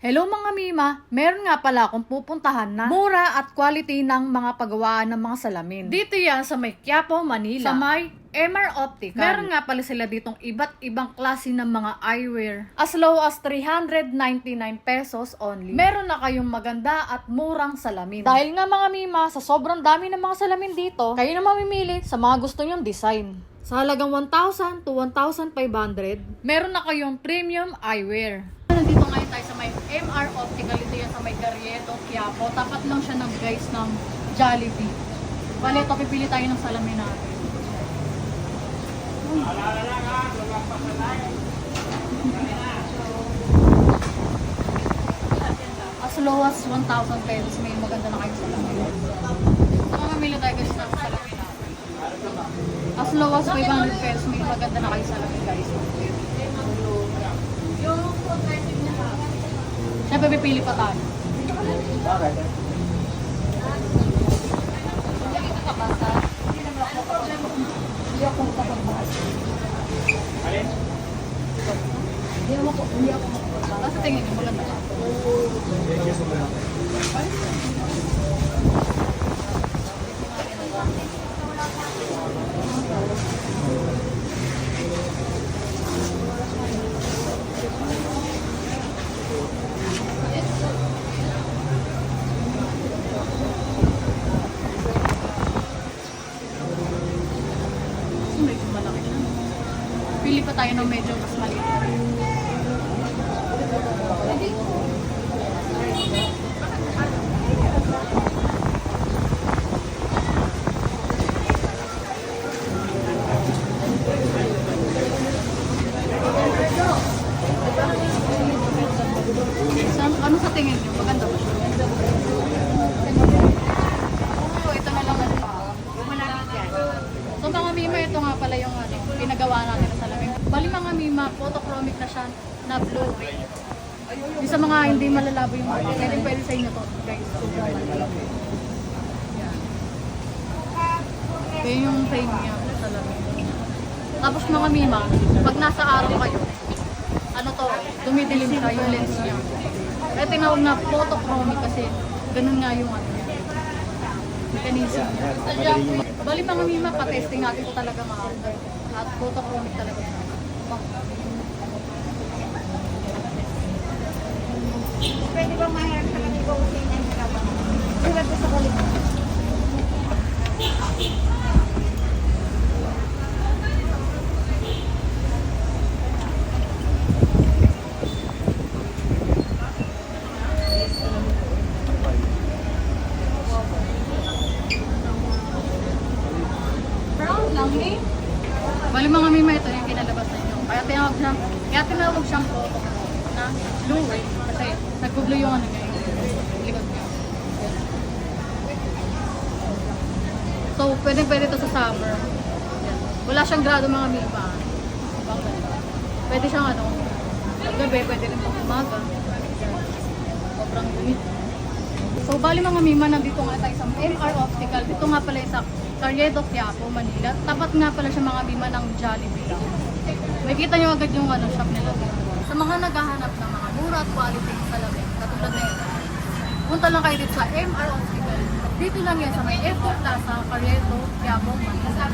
Hello mga Mima, meron nga pala akong pupuntahan na mura at quality ng mga paggawaan ng mga salamin. Dito yan sa may Quiapo, Manila. Sa may MR Optical. Meron nga pala sila ditong iba't ibang klase ng mga eyewear. As low as 399 pesos only. Meron na kayong maganda at murang salamin. Dahil nga mga Mima, sa sobrang dami ng mga salamin dito, kayo na mamimili sa mga gusto nyong design. Sa halagang 1,000 to 1,500, meron na kayong premium eyewear. Nandito ngayon tayo sa may MR Optical. Ito yan sa may Garrieto, Quiapo. Tapat lang siya ng guys ng Jollibee. Bale, ito pipili tayo ng salamin natin. As low as 1,000 pesos, may maganda na kayong salamin. So, mamili tayo guys ng salamin natin. As low as 500 pesos, may maganda na kayong salamin guys. Siyempre, pipili pa tayo. Bakit? Hindi ako makapagbaas. Alin? Hindi ako makapagbaas. Kasi tingin niyo, maganda ka. Medyo malaki siya. Pili pa tayo ng medyo mas maliit. Ano sa tingin niyo? Maganda ba siya? Oo, ito na lang. So mga Mima, ito nga pala yung pinagawa natin na salamin. Bali mga Mima, photochromic na siya na blue ray. Yung sa mga hindi malalabo yung mga pwede sa inyo to guys. Yan. Kaya yung frame niya sa salamin. Tapos mga Mima, pag nasa araw kayo, ano to, dumidilim siya yung lens niya. Kaya tinawag na photochromic kasi ganun nga yung mechanism niya. Bali mga Mima, pa-testing natin ito talaga mga at photochromic talaga. Pwede ba mahirap sa kanila kung sino yung trabaho? Hirap ko sa kulit. Brown lang eh. Bali mga Mima, ito yung kinalabas na inyo. Kaya tinawag siyang photochromic na blue ray. Kasi nag-blue yung ano niya, yung likod niya. So, pwede ito sa summer. Yan. Wala siyang grado mga Mima. Ibang ganda. Pwede siyang gabi, pwede rin pang umaga. Sobrang limit. So, bali mga Mima, nandito nga tayo sa MR Optical. Dito nga pala sa Garrieto, Quiapo, Manila. Tapat nga pala siya mga Mima ng Jollibee. Makikita nyo agad yung shop nila. Sa mga naghahanap ng mga mura at quality ng salamin, katulad na ito, punta lang kayo dito sa MR Optical. Dito lang yan sa may Airport Plaza, Garrieto, Quiapo, Manila.